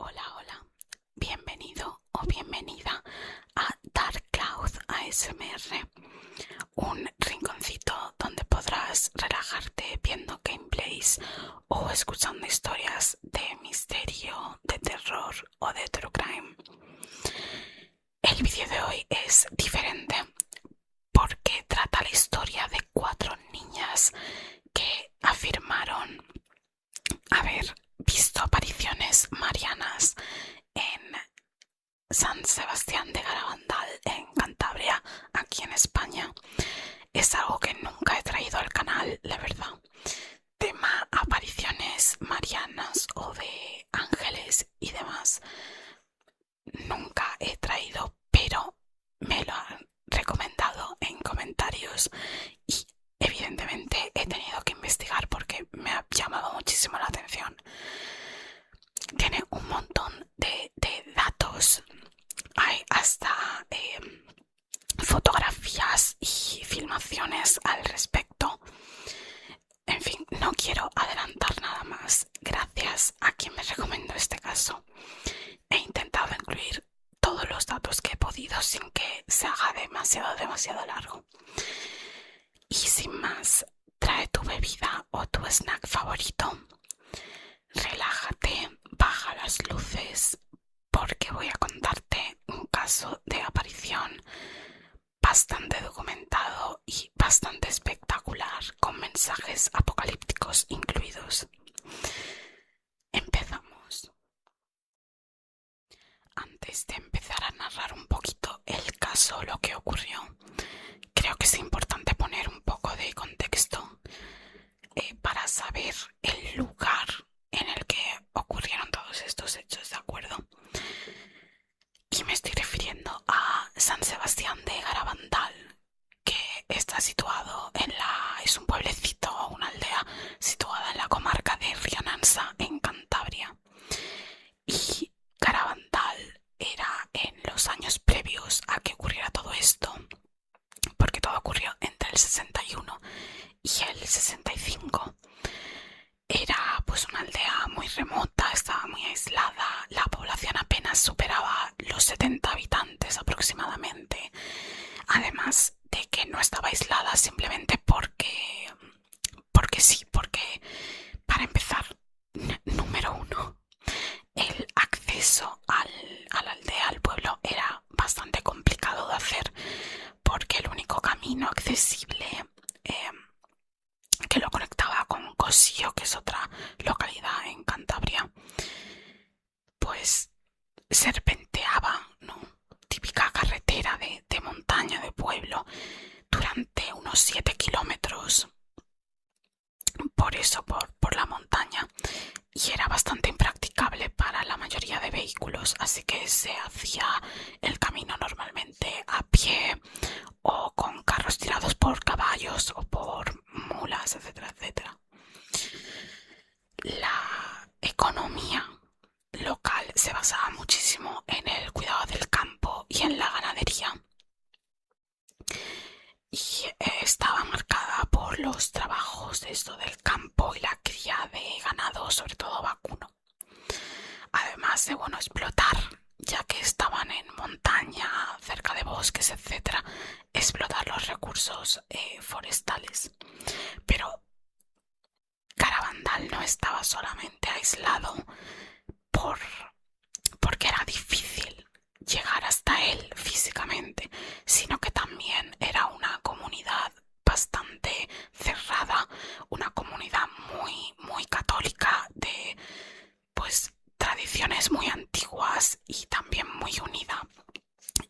Hola, hola. Bienvenido o bienvenida a Dark Cloud ASMR, un rinconcito donde podrás relajarte viendo gameplays o escuchando historias de misterio, de terror o de true crime. El vídeo de hoy es diferente porque trata la historia de 4 niñas que afirmaron haber visto apariciones marianas en San Sebastián de Garabandal, en Cantabria, aquí en España. Es algo que nunca he traído al canal, la verdad. Tema apariciones marianas o de ángeles y demás. Nunca he traído, pero me lo han recomendado en comentarios y evidentemente he tenido que investigar porque me ha llamado muchísimo la atención. Tiene un montón de datos. Hay hasta fotografías y filmaciones al respecto. En fin, no quiero adelantar nada más. Gracias a quien me recomendó este caso. He intentado incluir todos los datos que he podido sin que se haga demasiado largo. Y sin más, trae tu bebida o tu snack favorito. Relájate, baja las luces, porque voy a contarte un caso de aparición bastante documentado y bastante espectacular, con mensajes apocalípticos incluidos. Empezamos. Antes de empezar a narrar un poquito el caso, lo que ocurrió, creo que es importante poner un poco de contexto para saber el lugar en el que ocurrieron todos estos hechos, ¿de acuerdo? Y me estoy refiriendo a San Sebastián de Garabandal, que está situado es un pueblecito o una aldea situada en la comarca de Rionansa, en Cantabria. Y Garabandal era en los años previos a que ocurriera todo esto, porque todo ocurrió entre el 61 y el 65. Era pues una aldea muy remota, estaba muy aislada, la población apenas superaba los 70 habitantes aproximadamente. Además de que no estaba aislada simplemente porque sí, porque para empezar, número uno, el acceso a la aldea, al pueblo, era bastante complicado de hacer porque el único camino accesible que lo conectaba con Cosío, que es otra localidad en Cantabria, pues serpenteaba, ¿no? Típica carretera de montaña, de pueblo, durante unos 7 kilómetros, por eso, por la montaña, y era bastante impracticable para la mayoría de vehículos, así que se hacía el camino normalmente a pie o con carros tirados por caballos o por mulas, etcétera, etcétera. La economía local se basaba muchísimo en el cuidado del campo y en la ganadería, y estaba marcada por los trabajos de esto del campo y la cría de ganado, sobre todo vacuno. Además de, bueno, explotar, ya que estaban en montaña, cerca de bosques, etcétera, explotar los recursos forestales. Pero Garabandal no estaba solamente aislado porque era difícil llegar hasta él físicamente, sino que también era una comunidad bastante cerrada, una comunidad muy católica, de pues tradiciones muy antiguas y también muy unida.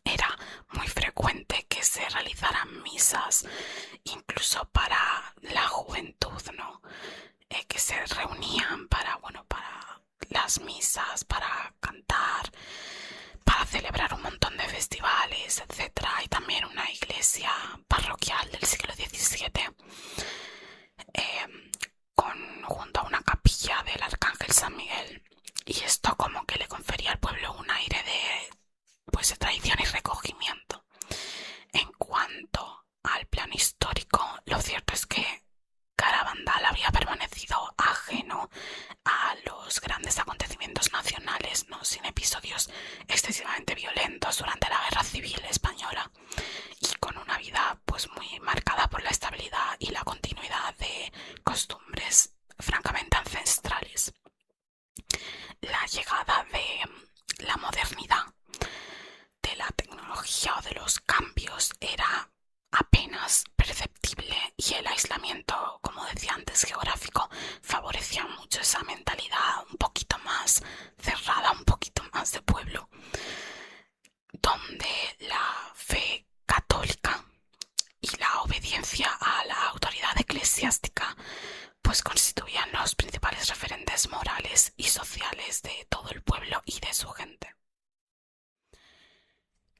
Era muy frecuente que se realizaran misas, incluso para la juventud, ¿no? Que se reunían para las misas, para cantar, para celebrar un montón de festivales, etcétera. Hay también una iglesia parroquial del siglo XVII junto a una capilla del Arcángel San Miguel, y esto como que le confería al pueblo un aire de tradición y recogimiento. En cuanto al plano histórico, lo cierto es que Garabandal había permanecido ajeno a los grandes acontecimientos nacionales, ¿no? y el aislamiento, como decía antes, geográfico, favorecía mucho esa mentalidad un poquito más cerrada, un poquito más de pueblo, donde la fe católica y la obediencia a la autoridad eclesiástica pues constituían los principales referentes morales y sociales de todo el pueblo y de su gente.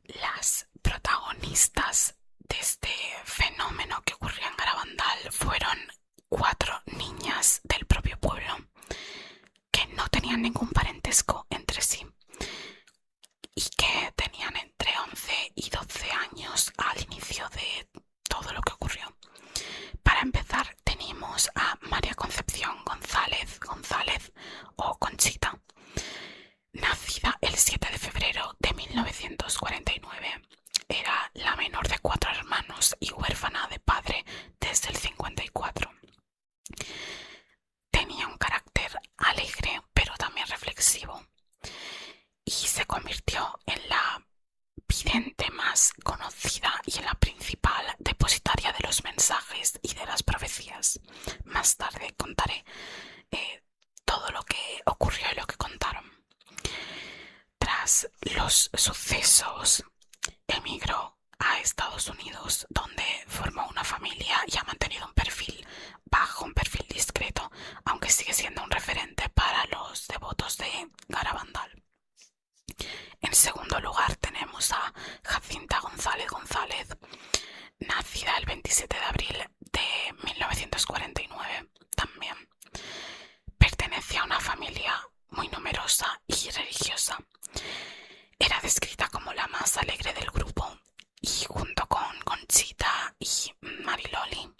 Las protagonistas de este fenómeno que ocurrió en Garabandal fueron 4 niñas del propio pueblo que no tenían ningún parentesco entre sí y que tenían entre 11 y 12 años al inicio de todo lo que ocurrió. Para empezar tenemos a María Concepción González o Conchita, nacida el 7 de febrero de 1949. Era la menor de 4 hermanos y huérfana de padre desde el 54. Tenía un carácter alegre pero también reflexivo y se convirtió en la vidente más conocida y en la principal depositaria de los mensajes y de las profecías. Más tarde contaré todo lo que ocurrió y lo que contaron. Tras los sucesos, emigró a Estados Unidos, donde formó una familia y ha mantenido un perfil bajo, un perfil discreto, aunque sigue siendo un referente para los devotos de Garabandal. En segundo lugar tenemos a Jacinta González, nacida el 27 de abril de 1949 también. Pertenecía a una familia muy numerosa y religiosa. Era descrita como la más alegre del grupo y junto con Conchita y Mariloli,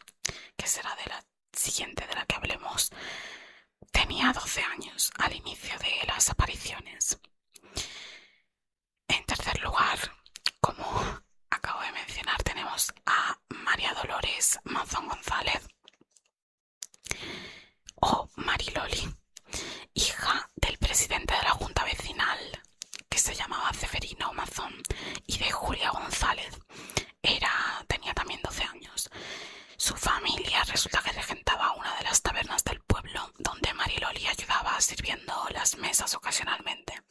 que será de la siguiente de la que hablemos, tenía 12 años al inicio de las apariciones. En tercer lugar, como acabo de mencionar, tenemos a María Dolores Mazón González o Mariloli, hija del presidente de la Junta Vecinal, que se llamaba Ceferino Mazón, y de Julia González. Tenía también 12 años. Su familia resulta que regentaba una de las tabernas del pueblo, donde Mariloli ayudaba sirviendo las mesas ocasionalmente.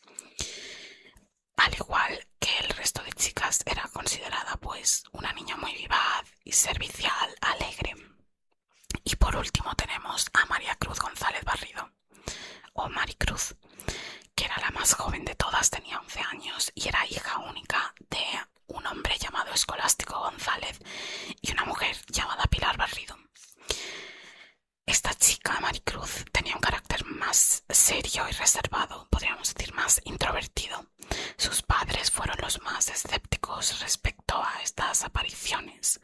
Al igual que el resto de chicas, era considerada pues una niña muy vivaz y servicial, alegre. Y por último tenemos a María Cruz González Barrido, o Maricruz, que era la más joven de todas, tenía 11 años y era hija única de un hombre llamado Escolástico González y una mujer llamada Pilar Barrido. Esta chica, Maricruz, tenía un carácter más serio y reservado, podríamos decir más introvertido. Sus padres fueron los más escépticos respecto a estas apariciones.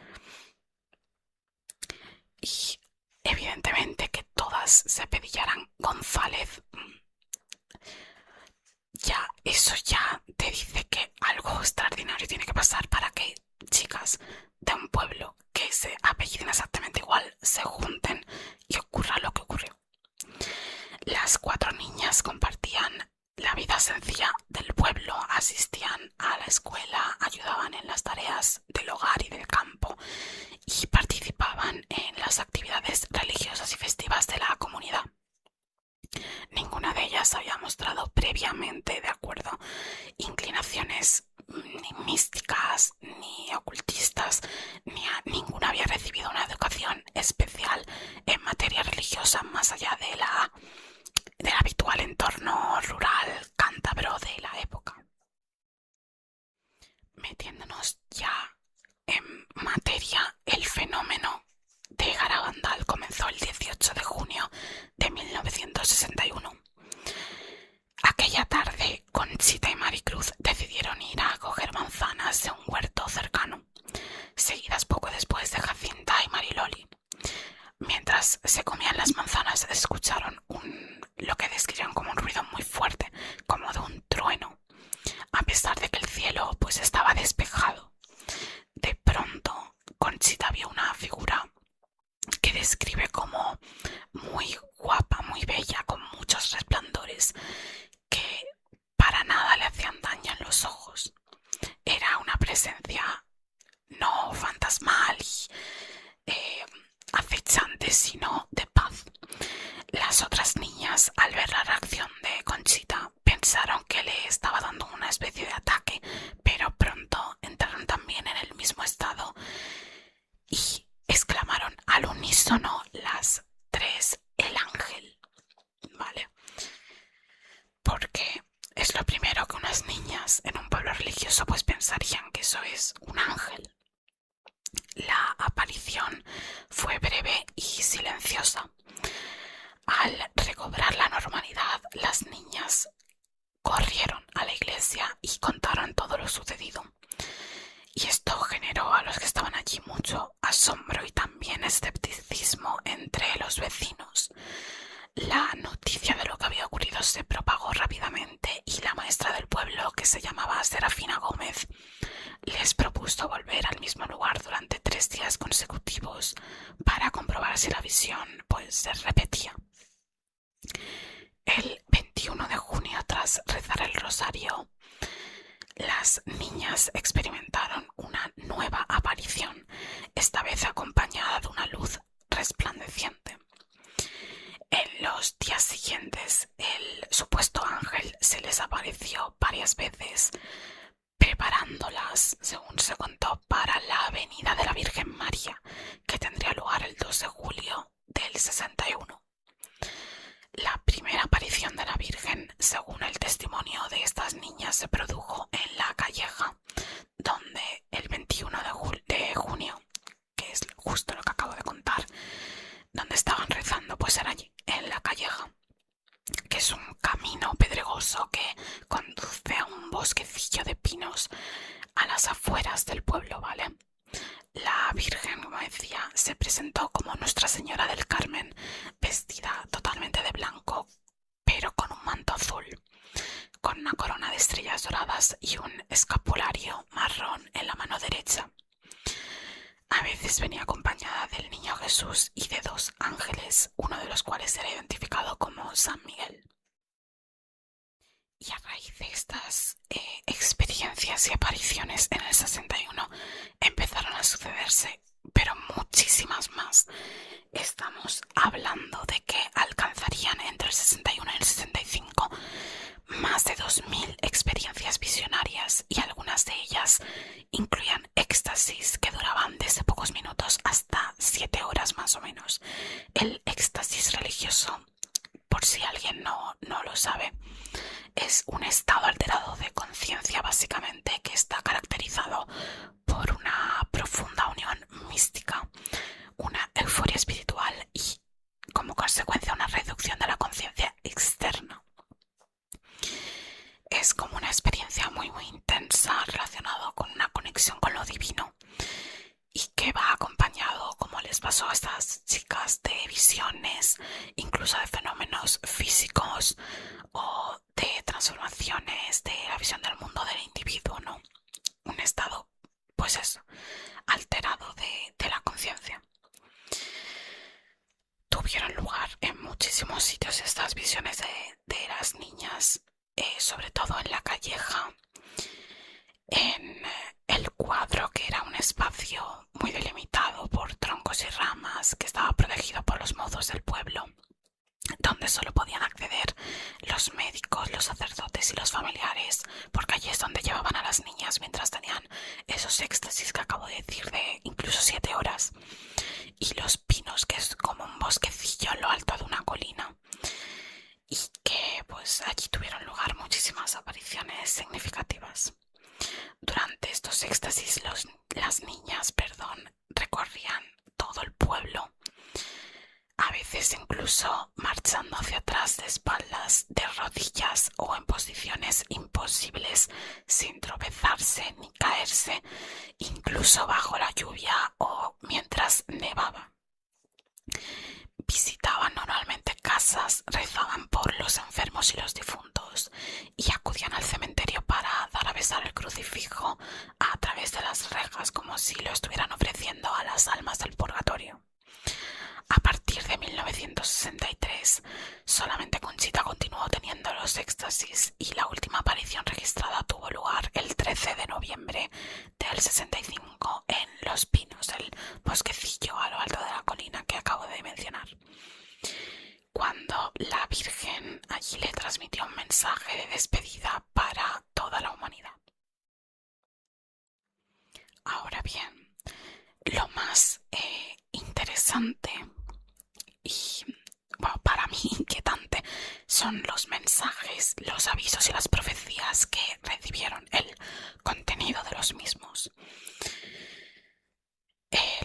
Y evidentemente que todas se apellidaran González, eso ya te dice que algo extraordinario tiene que pasar para que chicas de un pueblo que se apelliden exactamente igual se junten y ocurra lo que ocurrió. Las 4 niñas compartían la vida sencilla del pueblo, asistían a la escuela, ayudaban en las tareas del hogar y del campo y participaban en las actividades religiosas y festivas de la comunidad. Ninguna de ellas había mostrado previamente, de acuerdo, inclinaciones ni místicas ni ocultistas, ninguna había recibido una educación especial en materia religiosa más allá del habitual entorno rural cántabro de la época. Metiéndonos ya en materia, el fenómeno de Garabandal comenzó el 18 de junio de 1961. Aquella tarde, Conchita y Maricruz decidieron ir a coger manzanas de un huerto cercano, seguidas poco después de Jacinta y Mariloli. Mientras se comían las manzanas, escucharon lo que describieron como un ruido muy fuerte, como de un trueno, a pesar de que el cielo pues estaba despejado. De pronto, Conchita vio una figura que describe como muy guapa, muy bella, con muchos resplandores, que para nada le hacían daño en los ojos. Era una presencia no fantasmal y sino de paz. Las otras niñas, al ver la reacción de Conchita, pensaron que le estaba dando una especie de ataque, pero pronto entraron también en el mismo estado y exclamaron al unísono las tres: el ángel, ¿vale? Porque es lo primero que unas niñas en un pueblo religioso pues pensarían, que eso es un ángel. La aparición fue breve y silenciosa. Al recobrar la normalidad, las niñas corrieron a la iglesia y contaron todo lo sucedido. Y esto generó a los que estaban allí mucho asombro y también escepticismo entre los vecinos. La noticia de lo que había ocurrido se propagó rápidamente y la maestra del pueblo, que se llamaba Serafina Gómez, les propuso volver al mismo lugar durante 3 días consecutivos para comprobar si la visión pues se repetía. El 21 de junio, tras rezar el rosario, las niñas experimentaron una nueva aparición, esta vez acompañada de una luz resplandeciente. En los días siguientes, el supuesto ángel se les apareció varias veces, preparándolas, según se contó, para la venida de la Virgen María, que tendría lugar el 2 de julio del 61. La primera aparición de la Virgen, según el testimonio de estas niñas, se produjo en La Calleja, donde el 21 de junio, que es justo lo que acabo de contar, donde estaban rezando, pues era allí, en La Calleja, que es un camino pedregoso que conduce a un bosquecillo de pinos a las afueras del pueblo, ¿vale? La Virgen, como decía, se presentó como Nuestra Señora del Carmen, vestida totalmente de blanco, pero con un manto azul, con una corona de estrellas doradas y un escapulario marrón en la mano derecha. A veces venía acompañada del Niño Jesús y de 2 ángeles, uno de los cuales era identificado como San Miguel. Y a raíz de estas experiencias y apariciones en el 61 empezaron a sucederse, pero muchísimas más. Estamos hablando de que alcanzarían entre el 61 y el 65 más de 2000 experiencias visionarias, y algunas de ellas incluían éxtasis que duraban desde pocos minutos hasta 7 horas más o menos. El éxtasis religioso, por si alguien no lo sabe, es un estado alterado de conciencia básicamente que está caracterizado por una profunda unión mística, una euforia espiritual y, como consecuencia, una reducción de la conciencia externa. Es como una experiencia muy intensa relacionada con una conexión con lo divino y que va acompañado, como les pasó a estas chicas, de visiones, incluso de fenómenos físicos o de transformaciones de la visión del mundo del individuo, ¿no? Un estado, pues eso, alterado de la conciencia. Tuvieron lugar en muchísimos sitios estas visiones de las niñas, sobre todo en La Calleja, en el Cuadro, que era un espacio muy delimitado por troncos y ramas, que estaba protegido por los mozos del pueblo, donde solo podían acceder los médicos, los sacerdotes y los familiares, porque allí es donde llevaban a las niñas mientras tenían esos éxtasis que acabo de decir, de incluso 7 horas. Y Los Pinos, que es como un bosquecillo en lo alto de una colina, y que pues allí tuvieron lugar muchísimas apariciones significativas. Durante estos éxtasis las niñas recorrían todo el pueblo, a veces incluso marchando hacia atrás de espaldas, de rodillas o en posiciones imposibles, sin tropezarse ni caerse, incluso bajo la lluvia o mientras nevaba. Visitaban normalmente casas, rezaban por los enfermos y los difuntos y acudían al cementerio para dar a besar el crucifijo a través de las rejas, como si lo estuvieran ofreciendo a las almas del purgatorio. A partir de 1963, solamente Conchita continuó teniendo los éxtasis y la última aparición registrada tuvo lugar el 13 de noviembre del 65 en Los Pinos, el bosquecillo a lo alto de la colina que acabo de mencionar. interesante y, bueno, para mí inquietante son los mensajes, los avisos y las profecías que recibieron, el contenido de los mismos.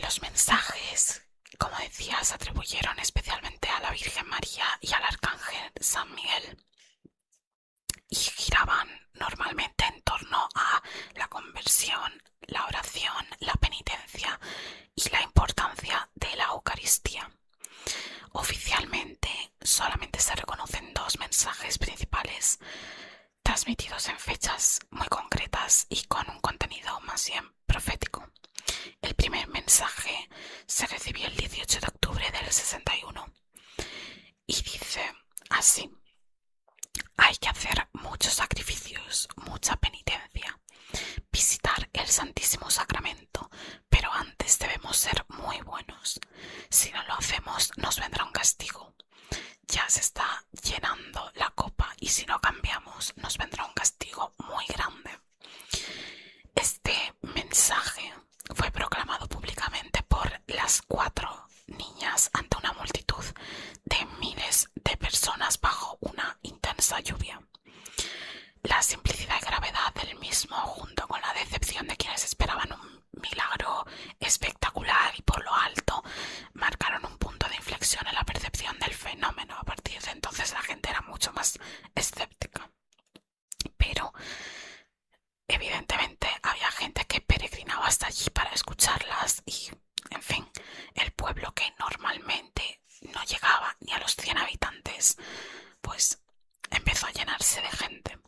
Los mensajes, como decía, se atribuyeron especialmente a la Virgen María y al Arcángel San Miguel y giraban normalmente en torno a la conversión, la oración, la penitencia y la importancia de la Eucaristía. Oficialmente solamente se reconocen dos mensajes principales transmitidos en fechas muy concretas y con un contenido más bien profético. El primer mensaje se recibió el 18 de octubre del 61 y dice así: hay que hacer muchos sacrificios, mucha penitencia, visitar el Santísimo Sacramento, pero antes debemos ser muy buenos. Si no lo hacemos, nos vendrá un castigo. Ya se está llenando la copa y si no cambiamos, nos vendrá un castigo muy grande. Este mensaje fue proclamado públicamente por las 4 niñas ante una multitud de miles de personas bajo una intensa lluvia. La simplicidad y gravedad del mismo, junto con la decepción de quienes esperaban un milagro espectacular y por lo alto, marcaron un punto de inflexión en la percepción del fenómeno. A partir de entonces la gente era mucho más escéptica. Pero evidentemente había gente que peregrinaba hasta allí para escucharlas y, en fin, el pueblo que normalmente no llegaba ni a los 100 habitantes, pues empezó a llenarse de gente.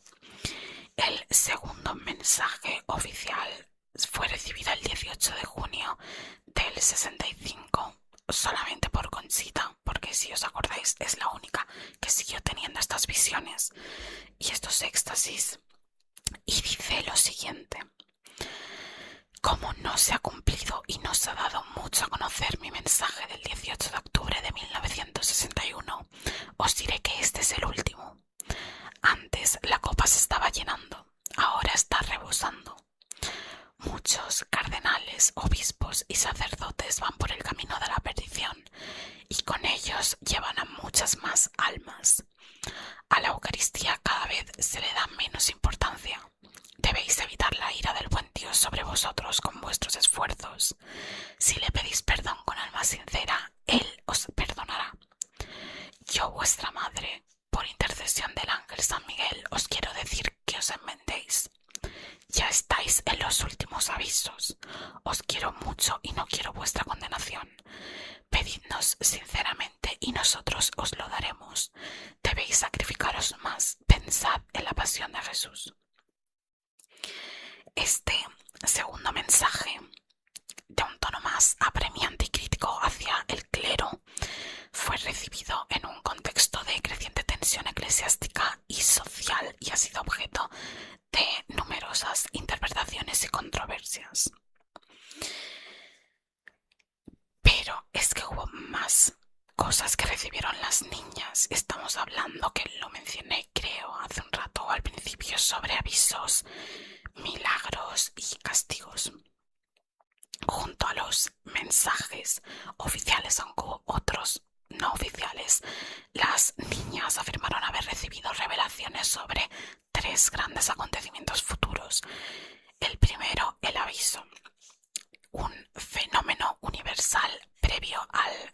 El segundo mensaje oficial fue recibido el 18 de junio del 65, solamente por Conchita, porque si os acordáis es la única que siguió teniendo estas visiones y estos éxtasis. Y dice lo siguiente: como no se ha cumplido y no se ha dado mucho a conocer mi mensaje del 18 de octubre de 1961, os diré que este es el último. Antes la copa se estaba llenando, ahora está rebosando. Muchos cardenales, obispos y sacerdotes van por el camino de la perdición y con ellos llevan a muchas más almas. A la Eucaristía cada vez se le da menos importancia. Debéis evitar la ira del buen Dios sobre vosotros con vuestros esfuerzos. Si le pedís perdón con alma sincera, Él os perdonará. Yo, vuestra madre, por intercesión del ángel San Miguel, os quiero decir que os enmendéis. Ya estáis en los últimos avisos. Os quiero mucho y no quiero vuestra condenación. Pedidnos sinceramente y nosotros os lo daremos. Debéis sacrificaros más. Pensad en la pasión de Jesús. Este segundo mensaje, de un tono más apremiante y crítico hacia el clero, fue recibido en un contexto de creciente tensión eclesiástica y social y ha sido objeto de numerosas interpretaciones y controversias. Pero es que hubo más cosas que recibieron las niñas. Estamos hablando, que lo mencioné creo hace un rato al principio, sobre avisos, milagros y castigos. Junto a los mensajes oficiales, aunque hubo otros no oficiales, las niñas afirmaron haber recibido revelaciones sobre 3 grandes acontecimientos futuros. El primero, el aviso, un fenómeno universal previo al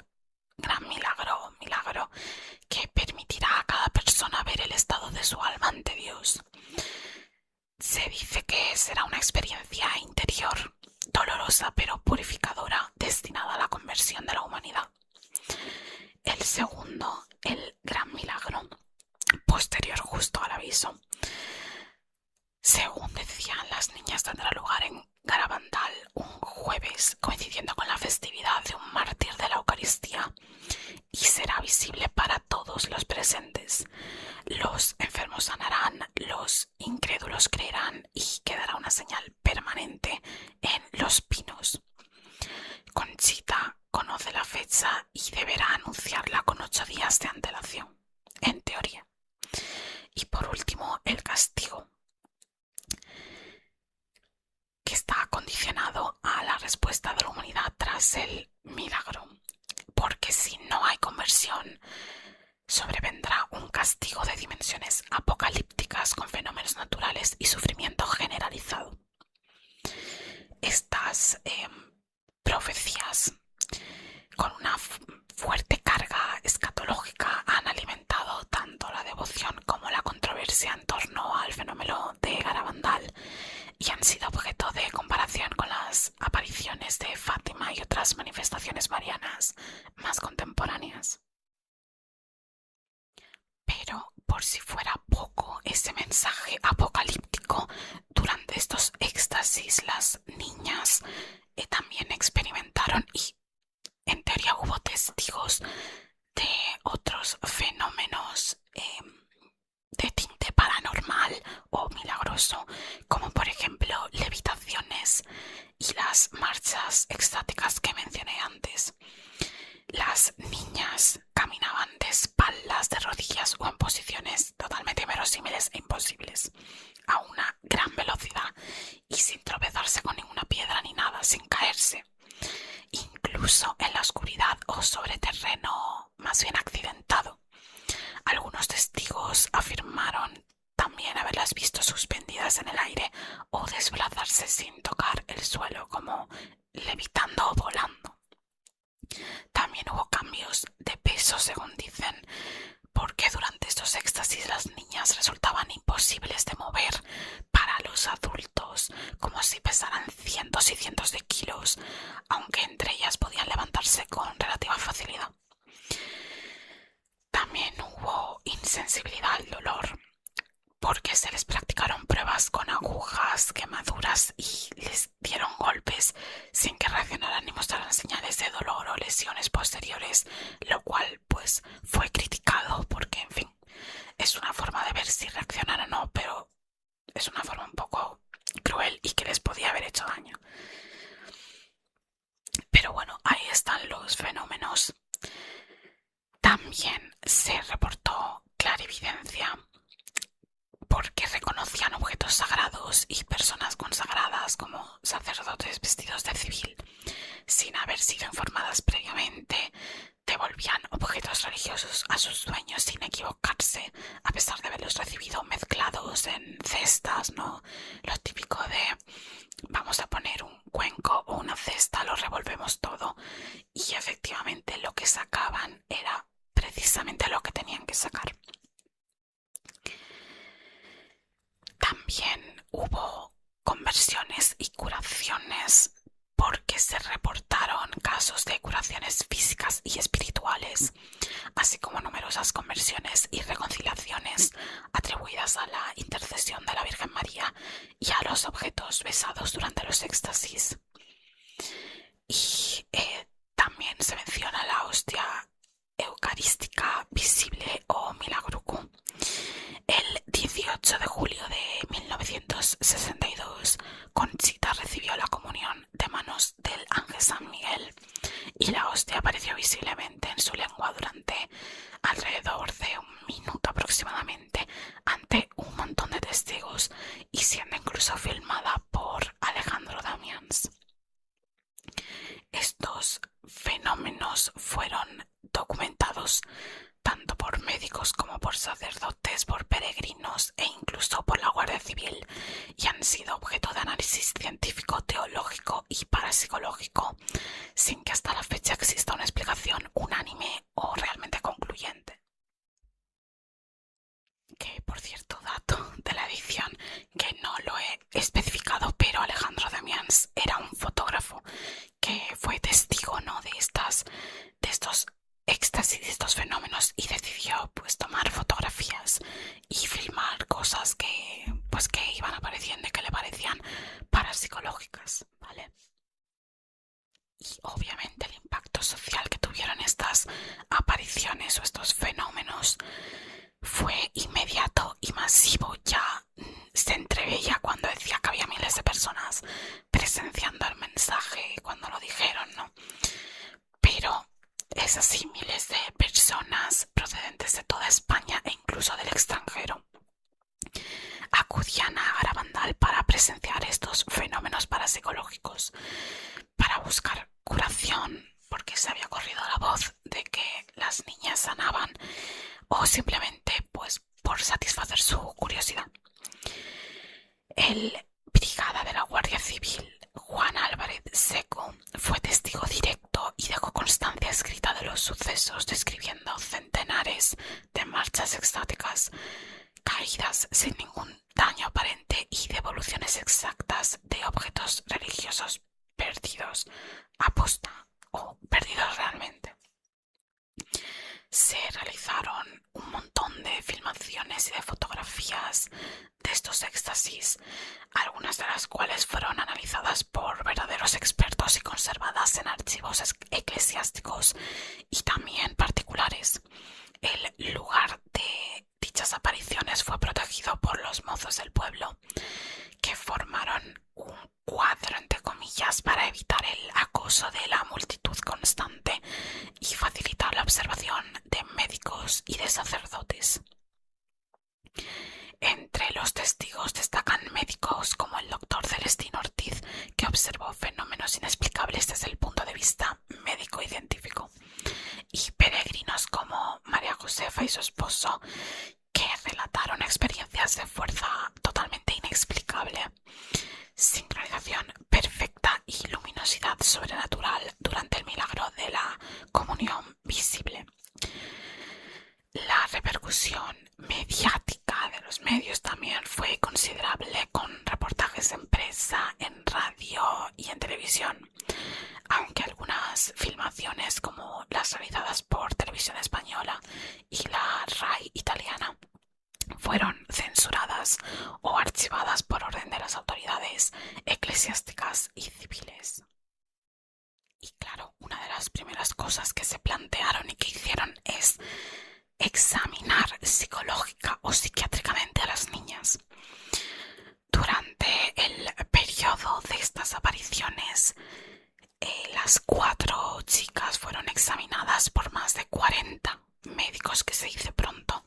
gran milagro que permitirá a cada persona ver el estado de su alma ante Dios. Se dice que será una experiencia interior, dolorosa pero purificadora, destinada a la conversión de la humanidad. El segundo, el gran milagro, posterior justo al aviso. Según decían las niñas, tendrá lugar en Garabandal un jueves, coincidiendo con la festividad de un mártir de la Eucaristía, y será visible para todos los presentes. Los enfermos sanarán, los incrédulos creerán y quedará una señal permanente en Los Pinos. Conchita conoce la fecha y deberá anunciarla con 8 días de antelación, en teoría. Y por último, el castigo, que está condicionado a la respuesta de la humanidad tras el milagro. una fuerte carga escatológica han alimentado tanto la devoción como la controversia en torno al fenómeno de Garabandal y han sido objeto de comparación con las apariciones de Fátima y otras manifestaciones marianas más contemporáneas. Pero por si fuera poco ese mensaje apocalíptico, durante estos éxtasis las niñas también experimentaron y en teoría hubo testigos de otros fenómenos de tinte paranormal o milagroso, como por ejemplo levitaciones y las marchas extáticas que mencioné antes. Las niñas caminaban de espaldas, de rodillas o en posiciones totalmente inverosímiles e imposibles, a una gran velocidad y sin tropezarse con ninguna piedra ni nada, sin caerse, incluso en la oscuridad o sobre terreno más bien accidentado. Algunos testigos afirmaron también haberlas visto suspendidas en el aire o desplazarse sin tocar el suelo, como levitando o volando. También hubo cambios de peso, según dicen, porque durante estos éxtasis las niñas resultaban imposibles de mover para los adultos, como si pesaran cientos y cientos de kilos, aunque entre ellas podían levantarse con relativa facilidad. También hubo insensibilidad al dolor, porque se les practicaron pruebas con agujas, quemaduras y les dieron golpes sin que reaccionaran ni mostraran señales de dolor o lesiones posteriores, lo cual pues fue criticado porque, en fin, es una forma de ver si reaccionan o no, pero es una forma un poco cruel y que les podía haber hecho daño. Pero bueno, ahí están los fenómenos. También se reportó clarividencia porque reconocían objetos sagrados y personas consagradas como sacerdotes vestidos de civil sin haber sido informadas previamente. Devolvían objetos religiosos a sus dueños sin equivocarse, a pesar de haberlos recibido mezclados en cestas, ¿no? Lo típico de vamos a poner un cuenco o una cesta, lo revolvemos todo y efectivamente lo que sacaban era precisamente lo que tenían que sacar. También hubo conversiones y curaciones porque se reportaron casos de curaciones físicas y espirituales, así como numerosas conversiones y reconciliaciones atribuidas a la intercesión de la Virgen María y a los objetos besados durante los éxtasis. Y también se menciona la hostia eucarística visible o milagruku. El 18 de julio de 1962, Conchita recibió la comunión de manos del ángel San Miguel y la hostia apareció visiblemente en su lengua durante alrededor de un minuto aproximadamente ante un montón de testigos y siendo incluso filmada por Alejandro Damians. Estos fenómenos fueron documentados tanto por médicos como por sacerdotes, por peregrinos e incluso por la Guardia Civil y han sido objeto de análisis científico, teológico y parapsicológico, sin que hasta la fecha exista una explicación unánime o realmente concluyente. Que, por cierto, dato de la edición, que no lo he especificado, pero Alejandro Damians era un fotógrafo que fue testigo, ¿no?, de estos éxtasis, de estos fenómenos y decidió pues tomar fotografías y filmar cosas que iban apareciendo y que le parecían parapsicológicas, ¿vale? Y obviamente el impacto social que tuvieron estas apariciones o estos fenómenos fue inmediato y masivo. Ya se entreveía cuando decía que había miles de personas presenciando el mensaje cuando lo dijeron, ¿no? Pero es así, miles de personas procedentes de toda España e incluso del extranjero acudían a Garabandal para presenciar estos fenómenos parapsicológicos, para buscar curación, porque se había corrido la voz de que las niñas sanaban, o simplemente pues por satisfacer su curiosidad. El brigada de la Guardia Civil, Juan Álvarez Seco, fue testigo directo y dejó constancia escrita de los sucesos, describiendo centenares de marchas extáticas, caídas sin ningún daño aparente y devoluciones exactas de objetos religiosos perdidos aposta o perdidos realmente. Se realizaron un montón de filmaciones y de fotografías de estos éxtasis, algunas de las cuales fueron analizadas por verdaderos expertos y conservadas en archivos eclesiásticos y también particulares. El lugar de dichas apariciones fue protegido por los mozos del pueblo, que formaron un cuadro, entre comillas, para evitar el acoso de la multitud constante y facilitar la observación de médicos y de sacerdotes. Entre los testigos destacan médicos como el doctor Celestino Ortiz, que observó fenómenos inexplicables desde el punto de vista médico y científico, y peregrinos como María Josefa y su esposo, que relataron experiencias de fuerza totalmente inexplicable, sincronización perfecta y luminosidad sobrenatural durante el milagro de la comunión visible. La repercusión mediática de los medios también fue considerable, con reportajes en prensa, en radio y en televisión, aunque algunas filmaciones, como las realizadas por Televisión Española y la RAI italiana, fueron censuradas o archivadas por orden de las autoridades eclesiásticas y civiles. Y claro, una de las primeras cosas que se plantearon y que hicieron es examinar psicológica o psiquiátricamente a las niñas. Durante el periodo de estas apariciones, las 4 chicas fueron examinadas por más de 40 médicos, que se dice pronto,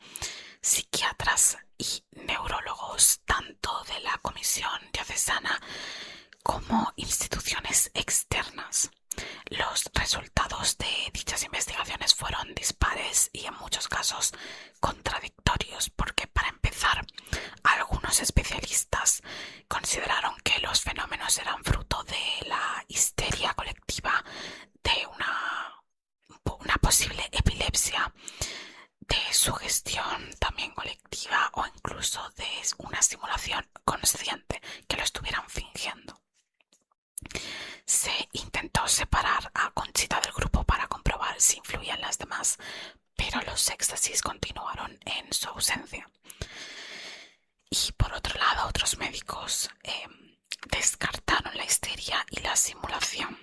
psiquiatras y neurólogos, tanto de la Comisión Diocesana como instituciones externas. Los resultados de dichas investigaciones fueron dispares y en muchos casos contradictorios, porque, para empezar, algunos especialistas consideraron que los fenómenos eran fruto de la histeria colectiva, de una posible epilepsia, de sugestión también colectiva o incluso de una simulación consciente, que lo estuvieran fingiendo. Se intentó separar a Conchita del grupo para comprobar si influían las demás, pero los éxtasis continuaron en su ausencia. Y por otro lado, otros médicos descartaron la histeria y la simulación,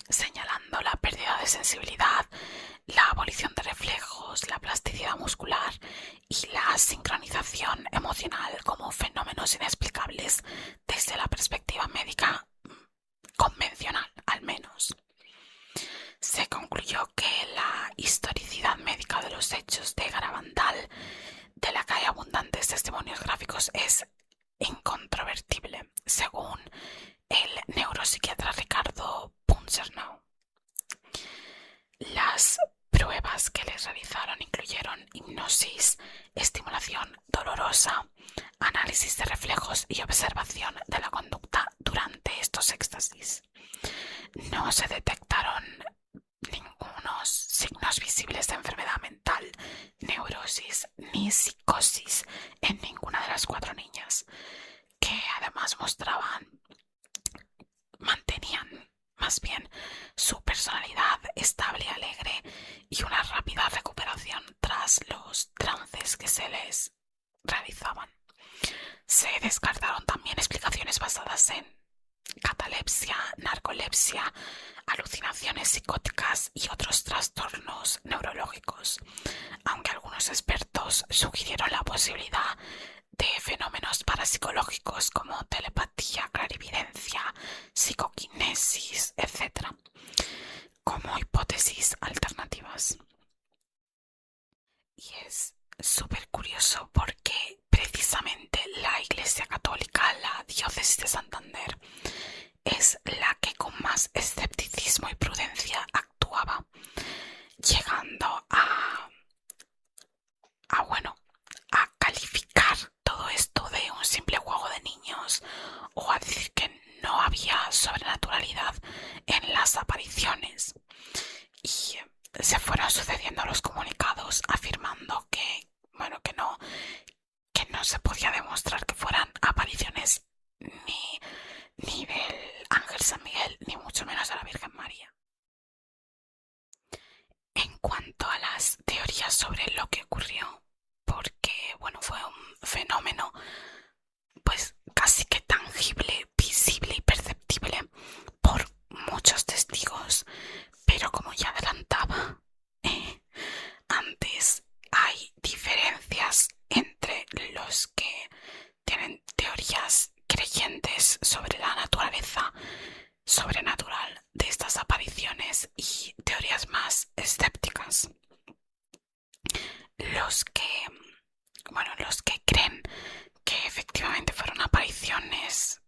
señalando la pérdida de sensibilidad, la abolición de reflejos, la plasticidad muscular y la sincronización emocional como fenómenos inexplicables desde la perspectiva médica convencional, al menos. Se concluyó que la historicidad médica de los hechos de Garabandal, de la que hay abundantes testimonios gráficos, es incontrovertible, según el neuropsiquiatra Ricardo Punzerno. Las pruebas que les realizaron incluyeron hipnosis, estimulación dolorosa, análisis de reflejos y observación de la conducta durante estos éxtasis. No se detectaron ningunos signos visibles de enfermedad mental, neurosis ni psicosis en ninguna de las 4 niñas, que además mantenían más bien su personalidad estable y alegre y una rápida recuperación tras los trances que se les realizaban. Se descartaron también explicaciones basadas en catalepsia, narcolepsia, alucinaciones psicóticas y otros trastornos neurológicos, aunque algunos expertos sugirieron la posibilidad de fenómenos parapsicológicos como telepatía, clarividencia, psicoquinesis, etc., como hipótesis alternativas. Y es súper curioso porque precisamente la Iglesia Católica, la Diócesis de Santander, es la que con más escepticismo y prudencia actuaba, llegando a calificar todo esto de un simple juego de niños, o a decir que no había sobrenaturalidad en las apariciones. Y se fueron sucediendo los comunicados afirmando que, bueno, que no se podía demostrar que fueran apariciones ni del ángel San Miguel, ni mucho menos de la Virgen María. En cuanto a las teorías sobre lo que ocurrió, porque, bueno, fue un fenómeno pues casi que tangible, visible y perceptible por muchos testigos, pero como ya adelantaba antes, hay diferencias entre los que tienen teorías creyentes sobre la naturaleza sobrenatural de estas apariciones y teorías más escépticas. Los que creen que efectivamente fueron apariciones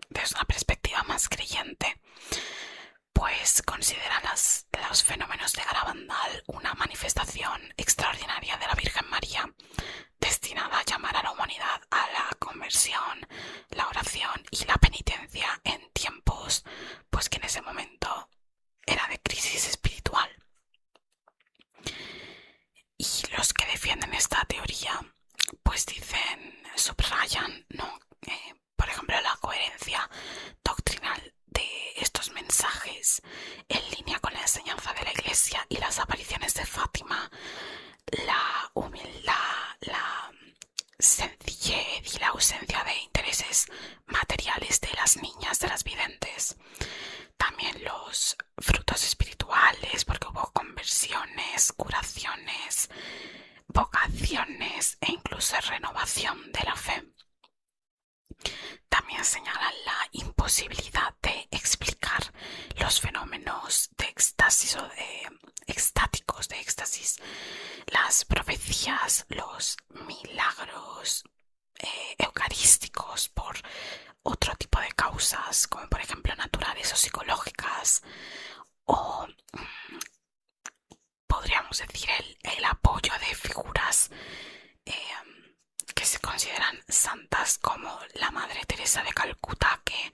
desde una perspectiva más creyente, pues consideran los fenómenos de Garabandal una manifestación extraordinaria de la Virgen María, destinada a llamar a la humanidad a la conversión, la oración y la penitencia en tiempos, pues que en ese momento era de crisis espiritual. Y los que defienden esta teoría, pues dicen, subrayan, ¿no? Por ejemplo, la coherencia doctrinal de estos mensajes en línea con la enseñanza de la Iglesia y las apariciones de Fátima, la humildad, la sencillez y la ausencia de intereses materiales de las niñas, de las videntes. También los frutos espirituales, porque hubo conversiones, curaciones, vocaciones e incluso renovación de la fe. También señalan la imposibilidad de explicar los fenómenos de éxtasis o de extáticos, de éxtasis, las profecías, los milagros eucarísticos por otro tipo de causas, como por ejemplo naturales o psicológicas, o podríamos decir el apoyo de figuras que se consideran santas, como la Madre Teresa de Calcuta, que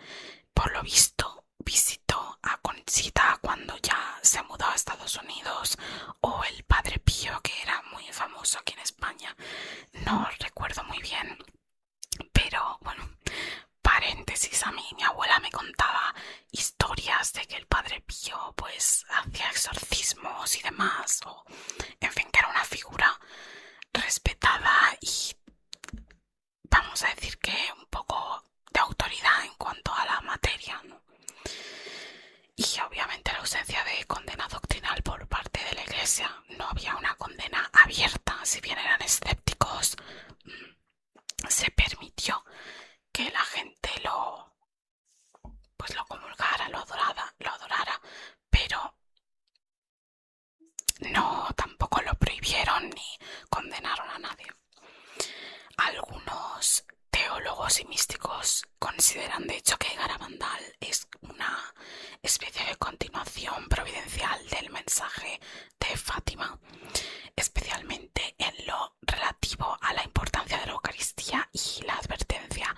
por lo visto visitó a Conchita cuando ya se mudó a Estados Unidos, o el Padre Pío, que era muy famoso aquí en España. No recuerdo muy bien, pero bueno, paréntesis, a mí mi abuela me contaba historias de que el Padre Pío pues hacía exorcismos y demás, o en fin, que era una figura respetada y vamos a decir que un poco de autoridad en cuanto a la materia, ¿no? Y obviamente la ausencia de condena doctrinal por parte de la Iglesia. No había una condena abierta, si bien eran escépticos, se permitió que la gente lo comulgara, lo adorara, pero no, tampoco lo prohibieron ni condenaron a nadie. Algunos teólogos y místicos consideran de hecho que Garabandal es una especie de continuación providencial del mensaje de Fátima, especialmente en lo relativo a la importancia de la Eucaristía y la advertencia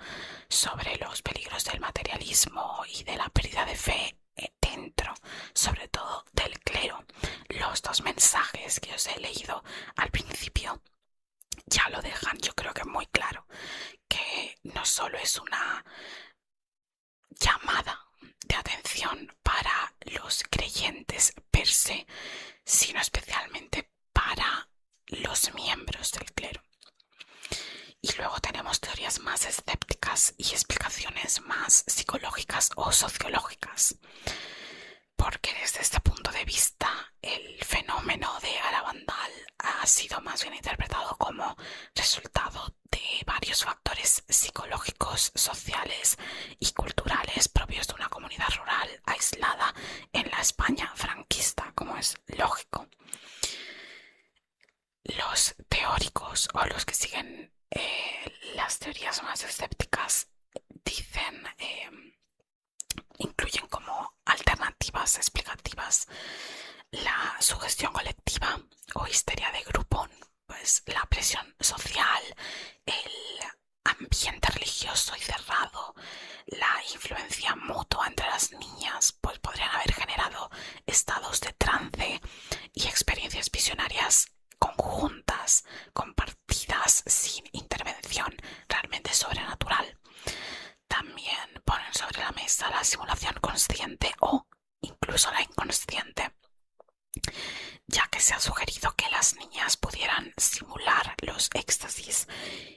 sobre los peligros del materialismo y de la pérdida de fe dentro, sobre todo del clero. Los dos mensajes que os he leído al principio ya lo dejan, yo creo que muy claro, que no solo es una llamada de atención para los creyentes per se, sino especialmente para los miembros del clero. Y luego tenemos teorías más escépticas y explicaciones más psicológicas o sociológicas, porque desde este punto de vista el fenómeno de Garabandal ha sido más bien interpretado como resultado de varios factores psicológicos, sociales y culturales propios de una comunidad rural aislada en la España franquista, como es lógico. Los teóricos o los que siguen las teorías más escépticas dicen, incluyen como alternativas explicativas la sugestión colectiva o histeria de grupo, pues la presión social, el ambiente religioso y cerrado, la influencia mutua entre las niñas, pues podrían haber generado estados de trance y experiencias que se ha sugerido que las niñas pudieran simular los éxtasis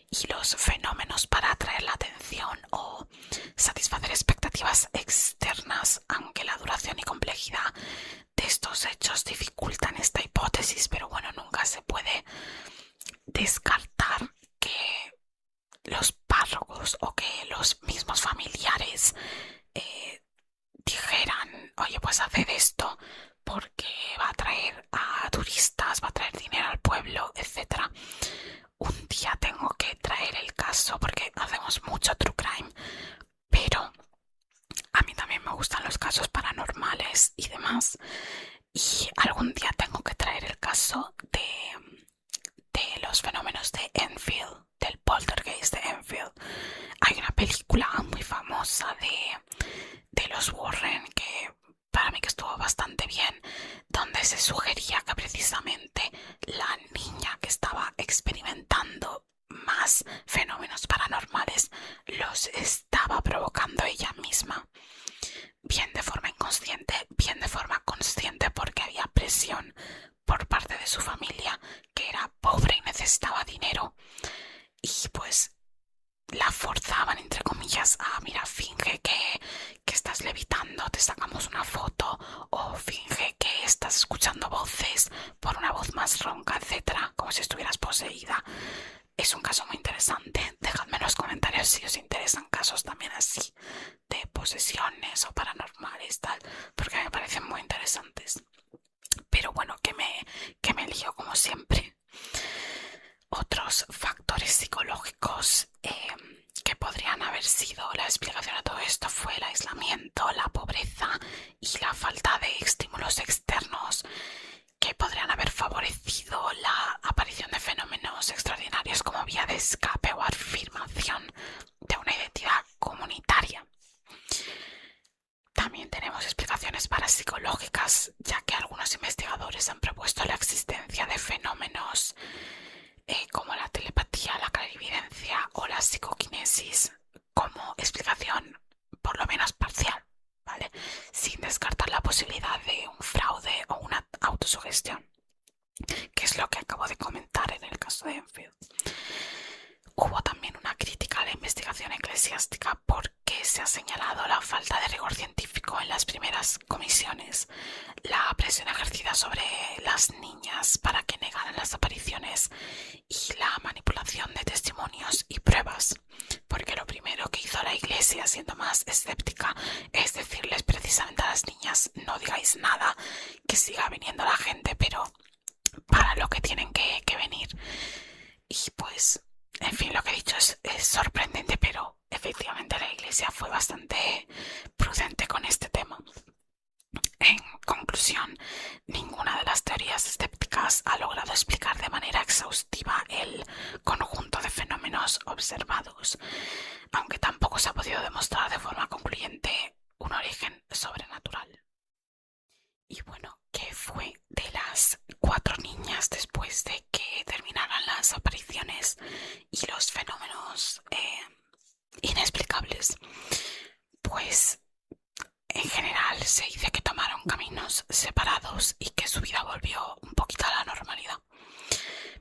y los fenómenos para atraer la atención o satisfacer expectativas externas, aunque la duración y complejidad de estos hechos dificultan esta hipótesis, pero bueno, nunca se puede descartar que los párrocos o que los mismos familiares dijeran, oye, pues haced esto porque va a traer a turistas, va a traer dinero al pueblo, etcétera. Un día tengo que traer el caso porque hacemos mucho true crime, pero a mí también me gustan los casos paranormales y demás. Y algún día tengo que traer el caso de los fenómenos de Enfield, del poltergeist de Enfield. Hay una película muy famosa de los Warren que para mí que estuvo bastante bien, donde se sugería que precisamente la niña que estaba experimentando más fenómenos paranormales los estaba provocando ella misma, bien de forma inconsciente, bien de forma consciente, porque había presión por parte de su familia, que era pobre y necesitaba dinero, y pues la forzaban, entre comillas, a mira, finge que estás levitando, te sacamos una foto, o finge que estás escuchando voces por una voz más ronca, etcétera, como si estuvieras poseída. Es un caso muy interesante. Dejadme en los comentarios si os interesan casos también así de posesiones o paranormales, tal, porque me parecen muy interesantes. Pero bueno, que me lío como siempre. Otros factores psicológicos que podrían haber sido la explicación a todo esto fue el aislamiento, la pobreza y la falta de estímulos externos que podrían haber favorecido la aparición de fenómenos extraordinarios como vía de escape o afirmación de una identidad comunitaria. También tenemos explicaciones parapsicológicas, ya que algunos investigadores han propuesto la existencia de fenómenos como la telepatía, la clarividencia o la psicoquinesis como explicación por lo menos parcial, ¿vale? Sin descartar la posibilidad de un fraude o una autosugestión, que es lo que acabo de comentar en el caso de Enfield. Hubo también una crítica a la investigación eclesiástica porque se ha señalado la falta de rigor científico en las primeras comisiones, la presión ejercida sobre las niñas para que negaran las apariciones y la manipulación de testimonios y pruebas, porque lo primero que hizo la iglesia, siendo más escéptica, es decirles precisamente a las niñas, no digáis nada, que siga viniendo la gente, pero para lo que tienen que venir. Y pues, en fin, lo que he dicho es sorprendente, pero efectivamente la iglesia fue bastante prudente con este tema. En conclusión, ninguna de las teorías escépticas ha logrado explicar de manera exhaustiva el conjunto de fenómenos observados, aunque tampoco se ha podido demostrar de forma concluyente un origen sobrenatural. Y bueno, ¿qué fue de las 4 niñas después de que terminaran las apariciones y los fenómenos inexplicables? Pues en general se dice que tomaron caminos separados y que su vida volvió un poquito a la normalidad.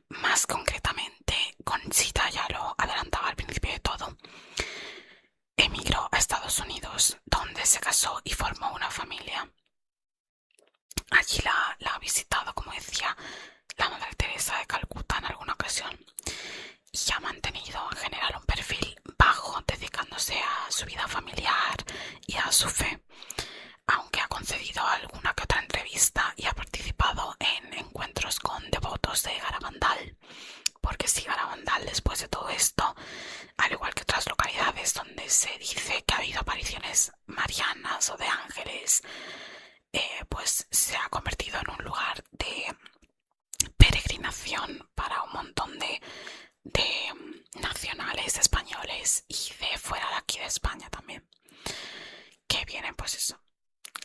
Más concretamente, Conchita, ya lo adelantaba al principio de todo, emigró a Estados Unidos, donde se casó y formó una familia. Allí la ha visitado, como decía, la Madre Teresa de Calcuta en alguna ocasión, y ha mantenido en general un perfil bajo, dedicándose a su vida familiar y a su fe, aunque ha concedido alguna que otra entrevista y ha participado en encuentros con devotos de Garabandal, porque sí, Garabandal, después de todo esto, al igual que otras localidades donde se dice que ha habido apariciones marianas o de ángeles, pues se ha convertido en un lugar de peregrinación para un montón de nacionales españoles y de fuera de aquí de España también, que vienen pues eso,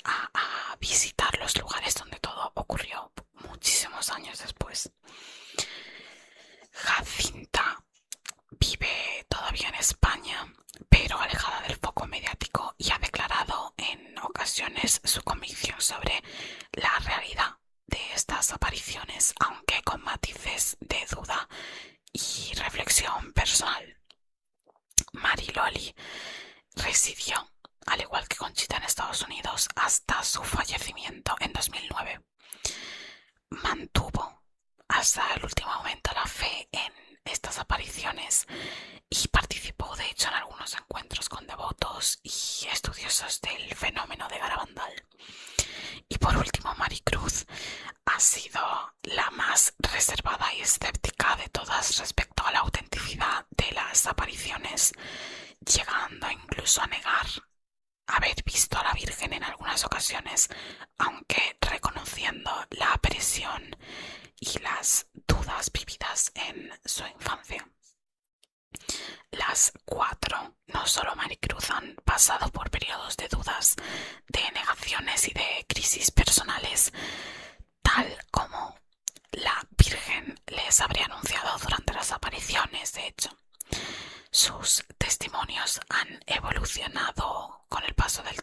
a visitar los lugares donde todo ocurrió muchísimos años después. Jacinta vive todavía en España, pero alejada del foco mediático, y ha declarado en ocasiones su convicción sobre la realidad de estas apariciones apariciones, aunque con matices de duda y reflexión personal. Mary Lawley residió, al igual que Conchita, en Estados Unidos hasta su fallecimiento en 2009. Mantuvo hasta el último momento la fe en estas apariciones y participó de hecho en algunos encuentros con devotos y estudiosos del fenómeno de Garabandal. Y por último, Maricruz ha sido la más reservada y escéptica de todas respecto a la autenticidad de las apariciones, llegando incluso a negar haber visto a la Virgen en algunas ocasiones, aunque reconociendo la aparición y las dudas vividas en su infancia. Las cuatro, no solo Maricruz, han pasado por periodos de dudas, de negaciones y de crisis personales, tal como la Virgen les habría anunciado durante las apariciones. De hecho, sus testimonios han evolucionado con el paso del